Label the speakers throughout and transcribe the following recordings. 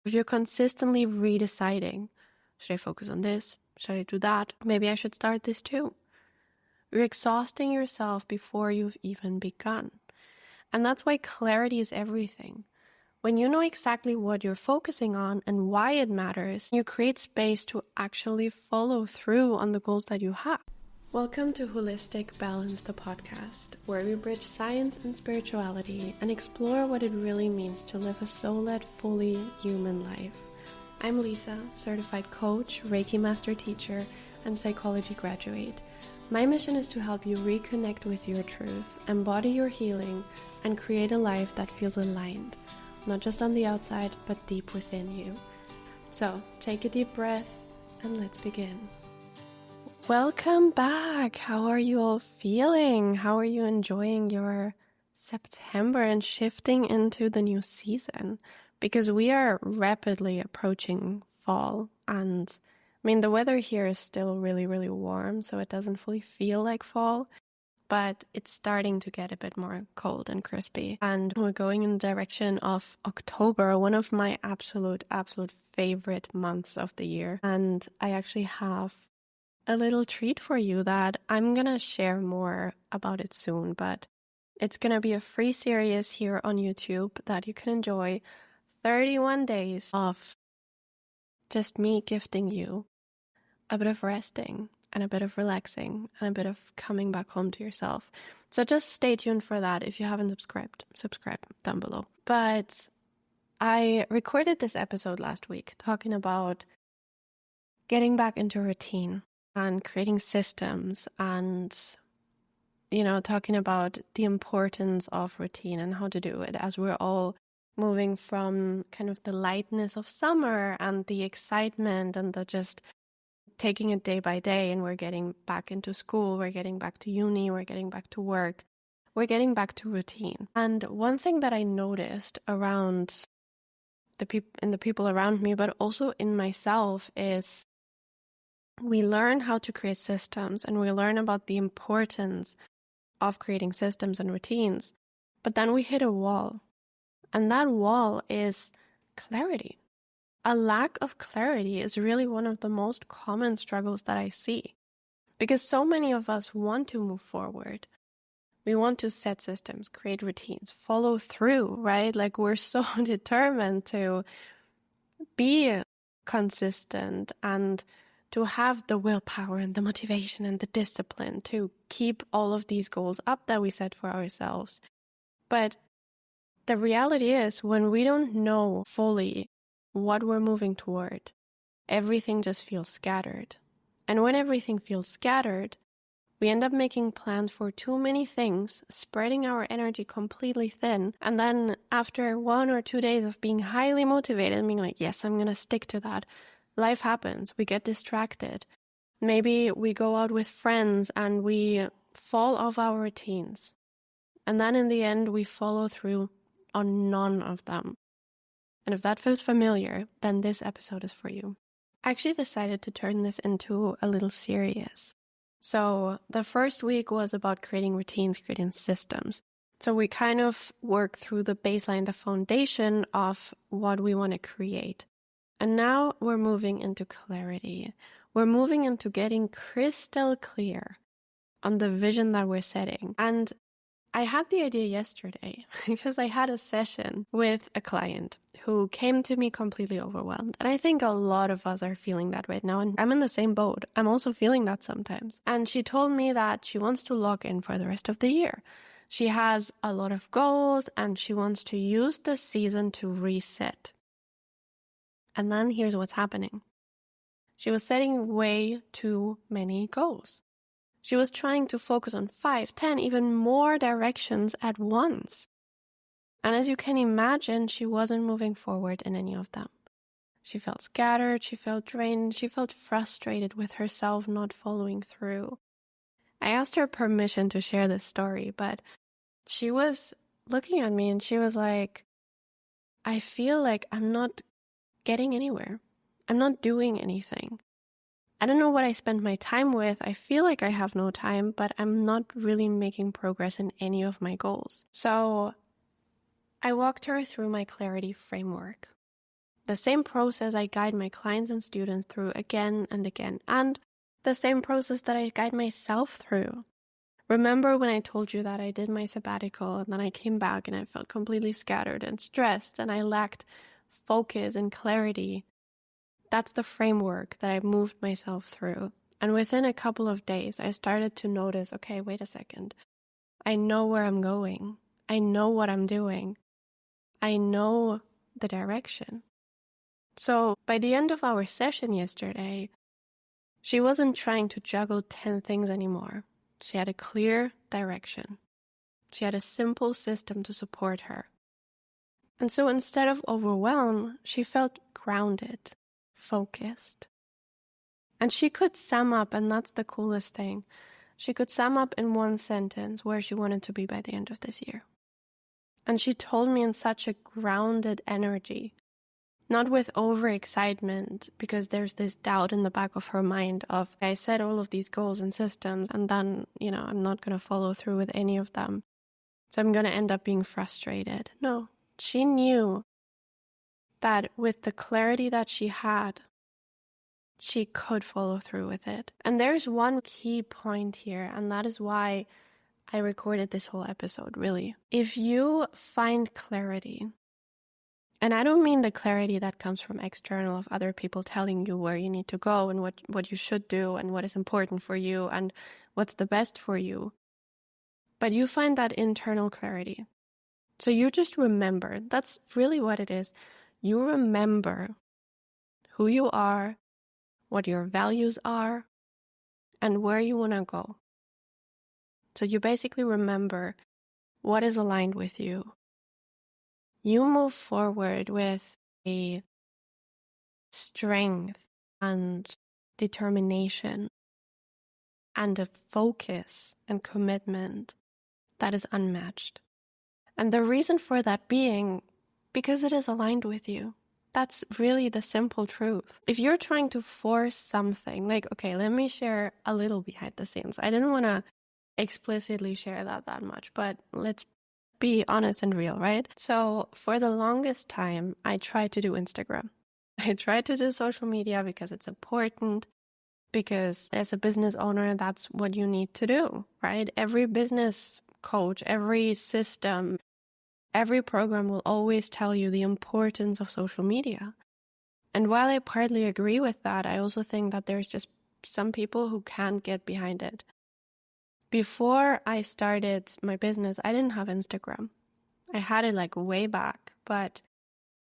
Speaker 1: If you're consistently redeciding, should I focus on this? Should I do that? Maybe I should start this too. You're exhausting yourself before you've even begun. And that's why clarity is everything. When you know exactly what you're focusing on and why it matters, you create space to actually follow through on the goals that you have. Welcome to Holistic Balance, the podcast, where we bridge science and spirituality and explore what it really means to live a soul-led, fully human life. I'm Lisa, certified coach, Reiki master teacher, and psychology graduate. My mission is to help you reconnect with your truth, embody your healing, and create a life that feels aligned, not just on the outside, but deep within you. So, take a deep breath and let's begin. Welcome back. How are you all feeling? How are you enjoying your September and shifting into the new season? Because we are rapidly approaching fall, and the weather here is still really, really warm, so it doesn't fully feel like fall, but it's starting to get a bit more cold and crispy. And we're going in the direction of October, one of my absolute favorite months of the year. And I actually have a little treat for you that I'm gonna share more about it soon, but it's gonna be a free series here on YouTube that you can enjoy 31 days of just me gifting you a bit of resting and a bit of relaxing and a bit of coming back home to yourself. So just stay tuned for that. If you haven't subscribe down below. But I recorded this episode last week talking about getting back into routine and creating systems and, talking about the importance of routine and how to do it as we're all moving from kind of the lightness of summer and the excitement and the just taking it day by day, and we're getting back into school, we're getting back to uni, we're getting back to work, we're getting back to routine. And one thing that I noticed around the people around me, but also in myself, is we learn how to create systems and we learn about the importance of creating systems and routines, but then we hit a wall, and that wall is clarity. A lack of clarity is really one of the most common struggles that I see, because so many of us want to move forward. We want to set systems, create routines, follow through, right? Like we're so determined to be consistent and to have the willpower and the motivation and the discipline to keep all of these goals up that we set for ourselves. But the reality is, when we don't know fully what we're moving toward, everything just feels scattered. And when everything feels scattered, we end up making plans for too many things, spreading our energy completely thin. And then after 1 or 2 days of being highly motivated and being like, yes, I'm going to stick to that, life happens. We get distracted. Maybe we go out with friends and we fall off our routines. And then in the end, we follow through on none of them. And if that feels familiar, then this episode is for you. I actually decided to turn this into a little series. So the first week was about creating routines, creating systems. So we kind of work through the baseline, the foundation of what we want to create. And now we're moving into clarity. We're moving into getting crystal clear on the vision that we're setting. And I had the idea yesterday because I had a session with a client who came to me completely overwhelmed. And I think a lot of us are feeling that right now. And I'm in the same boat. I'm also feeling that sometimes. And she told me that she wants to log in for the rest of the year. She has a lot of goals and she wants to use this season to reset. And then here's what's happening. She was setting way too many goals. She was trying to focus on 5, 10, even more directions at once. And as you can imagine, she wasn't moving forward in any of them. She felt scattered, she felt drained, she felt frustrated with herself not following through. I asked her permission to share this story, but she was looking at me and she was like, I feel like I'm not getting anywhere. I'm not doing anything. I don't know what I spend my time with. I feel like I have no time, but I'm not really making progress in any of my goals. So I walked her through my clarity framework. The same process I guide my clients and students through again and again, and the same process that I guide myself through. Remember when I told you that I did my sabbatical and then I came back and I felt completely scattered and stressed and I lacked focus and clarity? That's the framework that I moved myself through. And within a couple of days, I started to notice, okay, wait a second. I know where I'm going. I know what I'm doing. I know the direction. So by the end of our session yesterday, she wasn't trying to juggle 10 things anymore. She had a clear direction. She had a simple system to support her. And so instead of overwhelmed, she felt grounded, focused. And she could sum up, and that's the coolest thing, she could sum up in one sentence where she wanted to be by the end of this year. And she told me in such a grounded energy, not with overexcitement, because there's this doubt in the back of her mind of, I set all of these goals and systems, and then, I'm not going to follow through with any of them. So I'm going to end up being frustrated. No, she knew that with the clarity that she had, she could follow through with it. And there's one key point here, and that is why I recorded this whole episode, really. If you find clarity, and I don't mean the clarity that comes from external of other people telling you where you need to go and what you should do and what is important for you and what's the best for you, but you find that internal clarity. So you just remember, that's really what it is. You remember who you are, what your values are, and where you want to go. So you basically remember what is aligned with you. You move forward with a strength and determination and a focus and commitment that is unmatched. And the reason for that being because it is aligned with you. That's really the simple truth. If you're trying to force something, okay, let me share a little behind the scenes. I didn't want to explicitly share that much, but let's be honest and real, right? So for the longest time, I tried to do Instagram. I tried to do social media because it's important, because as a business owner, that's what you need to do, right? Every business coach, every system, every program will always tell you the importance of social media. And while I partly agree with that, I also think that there's just some people who can't get behind it. Before I started my business, I didn't have Instagram. I had it way back, but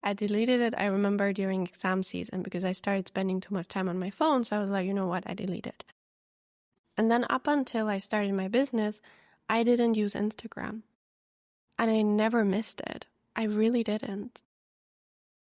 Speaker 1: I deleted it, I remember, during exam season because I started spending too much time on my phone. So I was like, you know what, I delete it. And then up until I started my business, I didn't use Instagram. And I never missed it. I really didn't.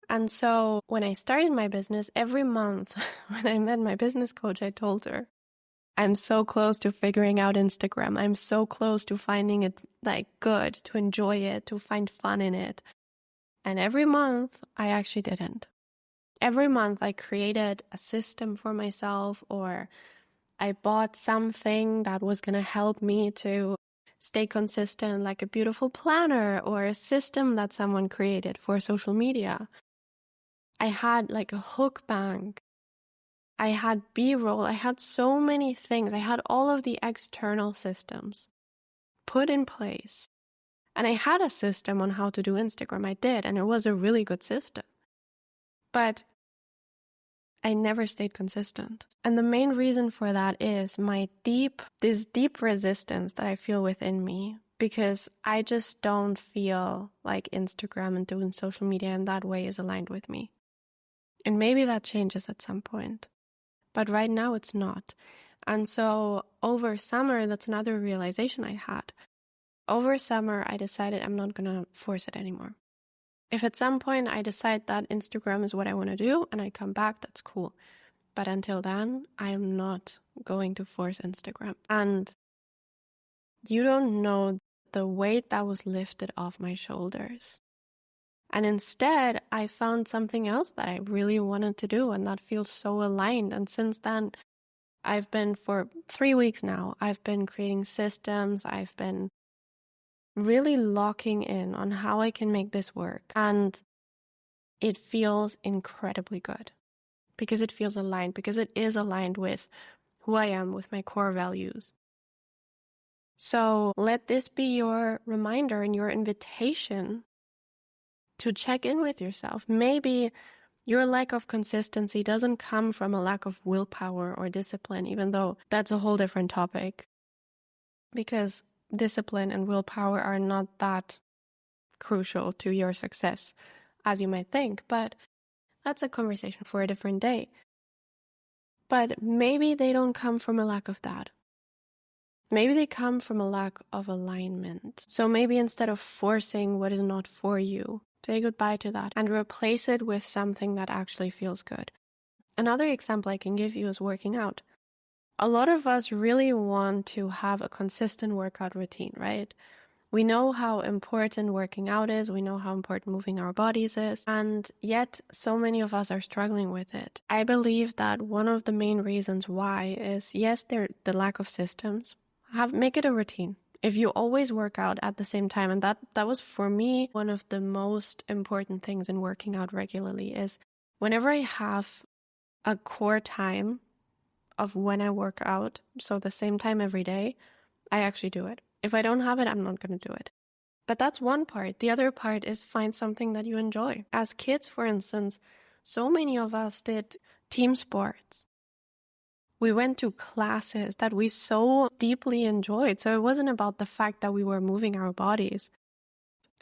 Speaker 1: And so when I started my business, every month when I met my business coach, I told her, I'm so close to figuring out Instagram. I'm so close to finding it good, to enjoy it, to find fun in it. And every month I actually didn't. Every month I created a system for myself, or I bought something that was going to help me to stay consistent, like a beautiful planner or a system that someone created for social media. I had a hook bank. I had B-roll. I had so many things. I had all of the external systems put in place. And I had a system on how to do Instagram. I did, and it was a really good system. But I never stayed consistent. And the main reason for that is this deep resistance that I feel within me, because I just don't feel like Instagram and doing social media in that way is aligned with me. And maybe that changes at some point. But right now it's not. And so over summer, that's another realization I had. Over summer, I decided I'm not going to force it anymore. If at some point I decide that Instagram is what I want to do and I come back, that's cool. But until then, I am not going to force Instagram. And you don't know the weight that was lifted off my shoulders. And instead, I found something else that I really wanted to do, and that feels so aligned. And since then, I've been, for 3 weeks now, I've been creating systems. I've been really locking in on how I can make this work. And it feels incredibly good because it feels aligned, because it is aligned with who I am, with my core values. So let this be your reminder and your invitation to check in with yourself. Maybe your lack of consistency doesn't come from a lack of willpower or discipline, even though that's a whole different topic. Because discipline and willpower are not that crucial to your success as you might think, but that's a conversation for a different day. But maybe they don't come from a lack of that. Maybe they come from a lack of alignment. So maybe instead of forcing what is not for you, say goodbye to that and replace it with something that actually feels good. Another example I can give you is working out. A lot of us really want to have a consistent workout routine, right? We know how important working out is. We know how important moving our bodies is. And yet so many of us are struggling with it. I believe that one of the main reasons why is, yes, the lack of systems. Make it a routine. If you always work out at the same time, and that was for me one of the most important things in working out regularly, is whenever I have a core time of when I work out, so the same time every day, I actually do it. If I don't have it, I'm not going to do it. But that's one part. The other part is find something that you enjoy. As kids, for instance, so many of us did team sports. We went to classes that we so deeply enjoyed. So it wasn't about the fact that we were moving our bodies.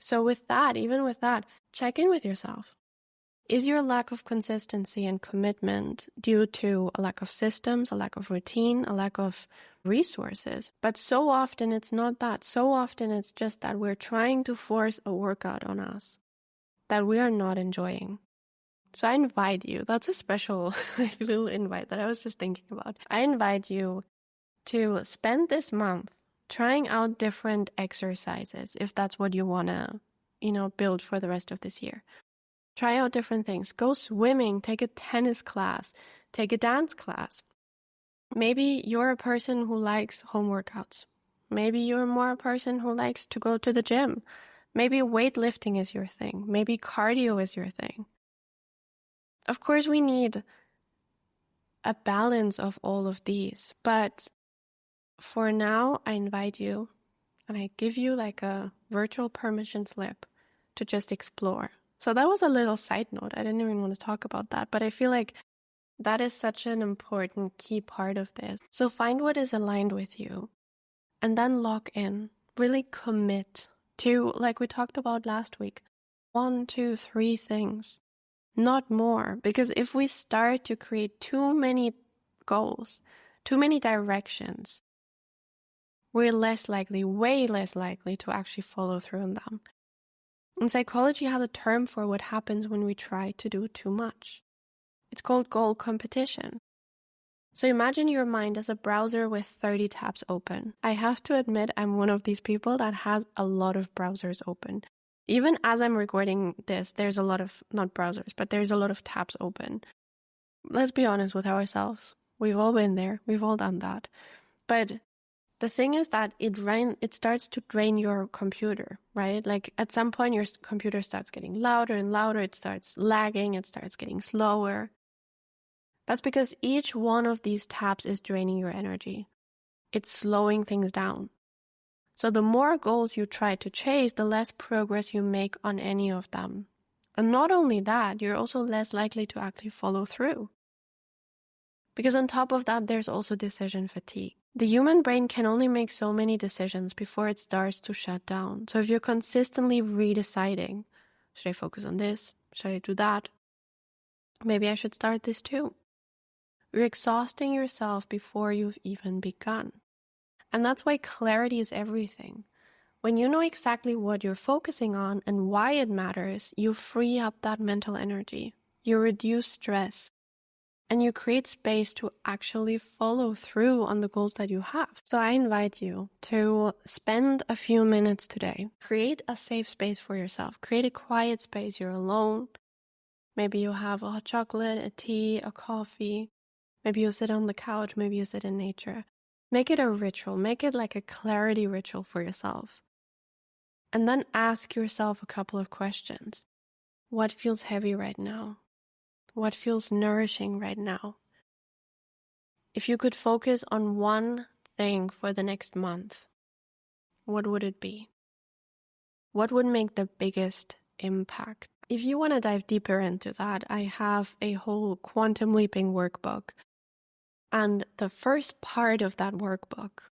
Speaker 1: So with that, even with that, check in with yourself. Is your lack of consistency and commitment due to a lack of systems, a lack of routine, a lack of resources? But so often it's not that. So often it's just that we're trying to force a workout on us that we are not enjoying. So I invite you, that's a special little invite that I was just thinking about. I invite you to spend this month trying out different exercises if that's what you want to, build for the rest of this year. Try out different things. Go swimming, take a tennis class, take a dance class. Maybe you're a person who likes home workouts. Maybe you're more a person who likes to go to the gym. Maybe weightlifting is your thing. Maybe cardio is your thing. Of course, we need a balance of all of these. But for now, I invite you and I give you like a virtual permission slip to just explore. So that was a little side note. I didn't even want to talk about that, but I feel like that is such an important key part of this. So find what is aligned with you and then lock in. Really commit to, like we talked about last week, 1, 2, 3 things, not more. Because if we start to create too many goals, too many directions, we're less likely, way less likely to actually follow through on them. And psychology has a term for what happens when we try to do too much. It's called goal competition. So imagine your mind as a browser with 30 tabs open. I have to admit I'm one of these people that has a lot of browsers open. Even as I'm recording this, there's a lot of, not browsers, but there's a lot of tabs open. Let's be honest with ourselves. We've all been there. We've all done that. But the thing is that it starts to drain your computer, right? Like at some point your computer starts getting louder and louder. It starts lagging. It starts getting slower. That's because each one of these tabs is draining your energy. It's slowing things down. So the more goals you try to chase, the less progress you make on any of them. And not only that, you're also less likely to actually follow through. Because on top of that, there's also decision fatigue. The human brain can only make so many decisions before it starts to shut down. So if you're consistently redeciding, should I focus on this? Should I do that? Maybe I should start this too. You're exhausting yourself before you've even begun. And that's why clarity is everything. When you know exactly what you're focusing on and why it matters, you free up that mental energy. You reduce stress. And you create space to actually follow through on the goals that you have. So I invite you to spend a few minutes today. Create a safe space for yourself. Create a quiet space. You're alone. Maybe you have a hot chocolate, a tea, a coffee. Maybe you sit on the couch. Maybe you sit in nature. Make it a ritual. Make it like a clarity ritual for yourself. And then ask yourself a couple of questions. What feels heavy right now? What feels nourishing right now? If you could focus on one thing for the next month, what would it be? What would make the biggest impact? If you want to dive deeper into that, I have a whole quantum leaping workbook. And the first part of that workbook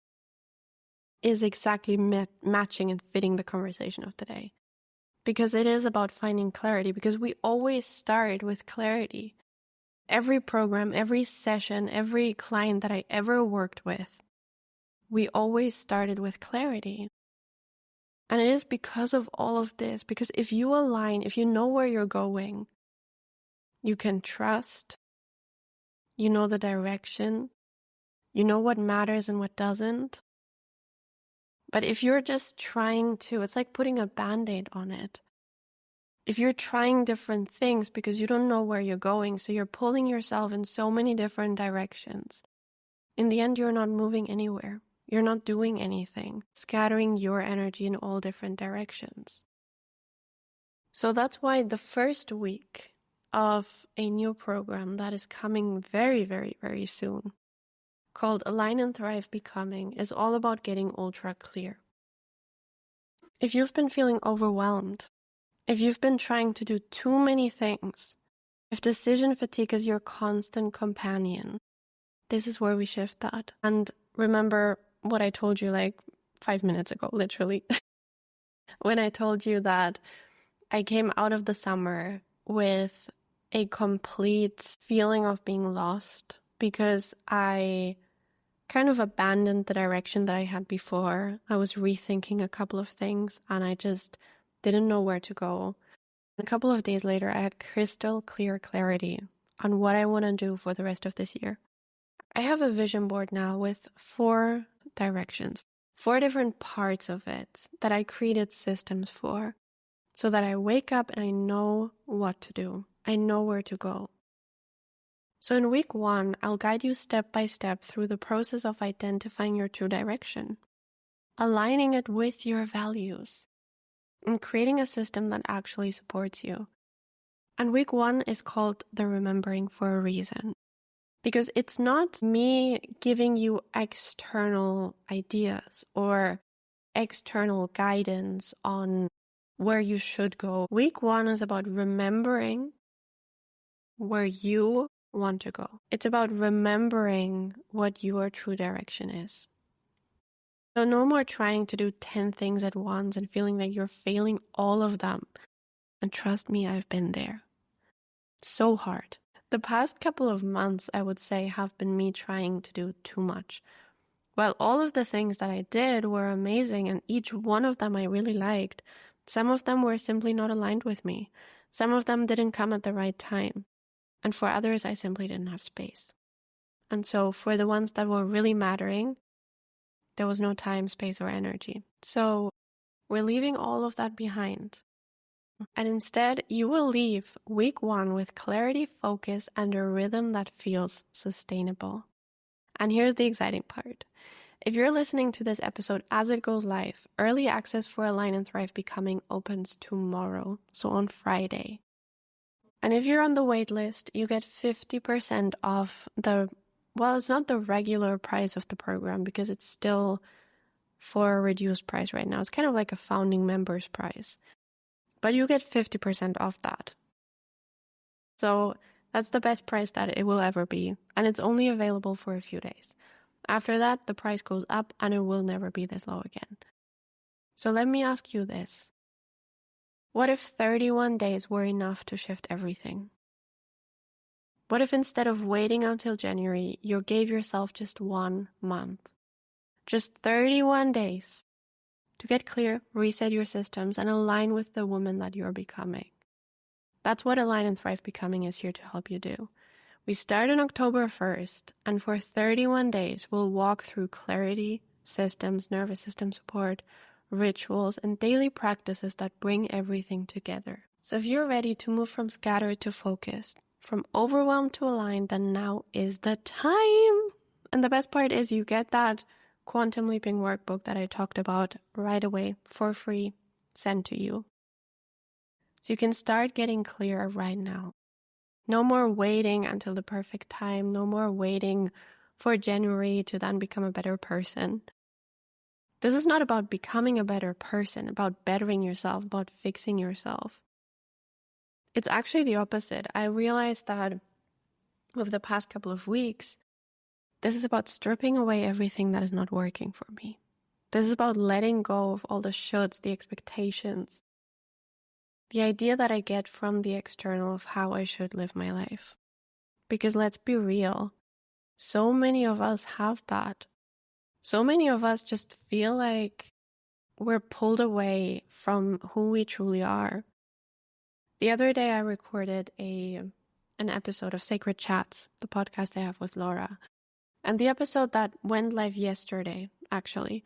Speaker 1: is exactly matching and fitting the conversation of today. Because it is about finding clarity, because we always start with clarity. Every program, every session, every client that I ever worked with, we always started with clarity. And it is because of all of this, because if you align, if you know where you're going, you can trust, you know the direction, you know what matters and what doesn't. But if you're just trying to, it's like putting a Band-Aid on it. If you're trying different things because you don't know where you're going, so you're pulling yourself in so many different directions, in the end, you're not moving anywhere. You're not doing anything, scattering your energy in all different directions. So that's why the first week of a new program that is coming very, very, very soon, called Align and Thrive Becoming, is all about getting ultra clear. If you've been feeling overwhelmed, if you've been trying to do too many things, if decision fatigue is your constant companion, this is where we shift that. And remember what I told you like 5 minutes ago, literally, when I told you that I came out of the summer with a complete feeling of being lost because I kind of abandoned the direction that I had before. I was rethinking a couple of things and I just didn't know where to go. A couple of days later, I had crystal clear clarity on what I want to do for the rest of this year. I have a vision board now with 4 directions, 4 different parts of it that I created systems for, so that I wake up and I know what to do. I know where to go. So in week 1, I'll guide you step by step through the process of identifying your true direction, aligning it with your values, and creating a system that actually supports you. And week 1 is called the Remembering for a reason. Because it's not me giving you external ideas or external guidance on where you should go. Week 1 is about remembering where you want to go. It's about remembering what your true direction is. So no more trying to do 10 things at once and feeling like you're failing all of them. And trust me, I've been there. So hard. The past couple of months, I would say, have been me trying to do too much. While all of the things that I did were amazing and each one of them I really liked, some of them were simply not aligned with me. Some of them didn't come at the right time. And for others, I simply didn't have space. And so for the ones that were really mattering, there was no time, space, or energy. So we're leaving all of that behind. And instead, you will leave week 1 with clarity, focus, and a rhythm that feels sustainable. And here's the exciting part. If you're listening to this episode as it goes live, early access for Align and Thrive Becoming opens tomorrow, so on Friday. And if you're on the wait list, you get 50% off it's not the regular price of the program because it's still for a reduced price right now. It's kind of like a founding members price. But you get 50% off that. So that's the best price that it will ever be. And it's only available for a few days. After that, the price goes up and it will never be this low again. So let me ask you this. What if 31 days were enough to shift everything? What if instead of waiting until January, you gave yourself just 1 month? Just 31 days to get clear, reset your systems, and align with the woman that you're becoming. That's what Align and Thrive Becoming is here to help you do. We start on October 1st, and for 31 days, we'll walk through clarity, systems, nervous system support, rituals, and daily practices that bring everything together. So if you're ready to move from scattered to focused, from overwhelmed to aligned, then now is the time. And the best part is you get that quantum leaping workbook that I talked about right away for free, sent to you. So you can start getting clearer right now. No more waiting until the perfect time. No more waiting for January to then become a better person. This is not about becoming a better person, about bettering yourself, about fixing yourself. It's actually the opposite. I realized that over the past couple of weeks, this is about stripping away everything that is not working for me. This is about letting go of all the shoulds, the expectations, the idea that I get from the external of how I should live my life. Because let's be real, so many of us have that. So many of us just feel like we're pulled away from who we truly are. The other day I recorded an episode of Sacred Chats, the podcast I have with Laura. And the episode that went live yesterday, actually,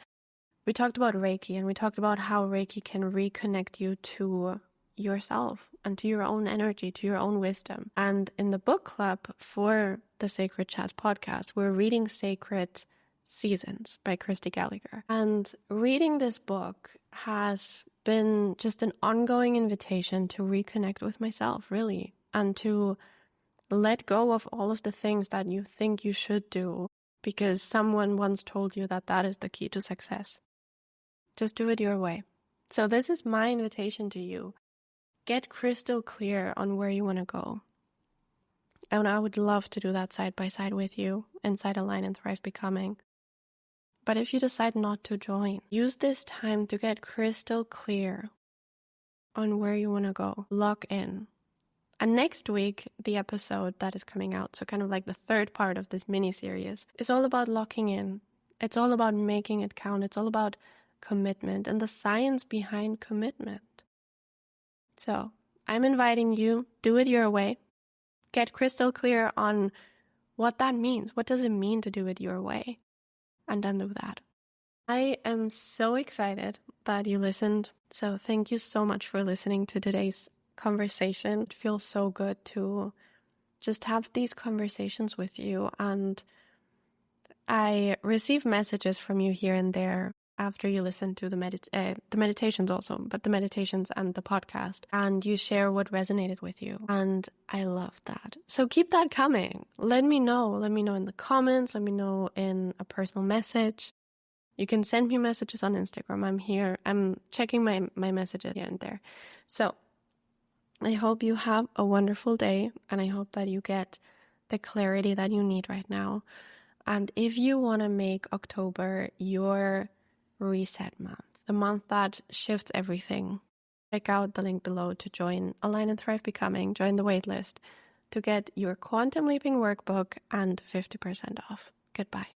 Speaker 1: we talked about Reiki, and we talked about how Reiki can reconnect you to yourself and to your own energy, to your own wisdom. And in the book club for the Sacred Chats podcast, we're reading Sacred Seasons by Christy Gallagher. And reading this book has been just an ongoing invitation to reconnect with myself, really, and to let go of all of the things that you think you should do because someone once told you that that is the key to success. Just do it your way. So this is my invitation to you. Get crystal clear on where you want to go. And I would love to do that side by side with you inside Align and Thrive Becoming. But if you decide not to join, use this time to get crystal clear on where you want to go. Lock in. And next week, the episode that is coming out, so kind of like the third part of this mini-series, is all about locking in. It's all about making it count. It's all about commitment and the science behind commitment. So I'm inviting you, do it your way. Get crystal clear on what that means. What does it mean to do it your way? And then do that. I am so excited that you listened. So thank you so much for listening to today's conversation. It feels so good to just have these conversations with you. And I receive messages from you here and there after you listen to the meditations also, but the meditations and the podcast, and you share what resonated with you. And I love that. So keep that coming. Let me know. Let me know in the comments. Let me know in a personal message. You can send me messages on Instagram. I'm here. I'm checking my messages here and there. So I hope you have a wonderful day, and I hope that you get the clarity that you need right now. And if you want to make October your reset month, the month that shifts everything, check out the link below to join Align and Thrive Becoming, join the waitlist to get your Quantum Leaping workbook and 50% off. Goodbye.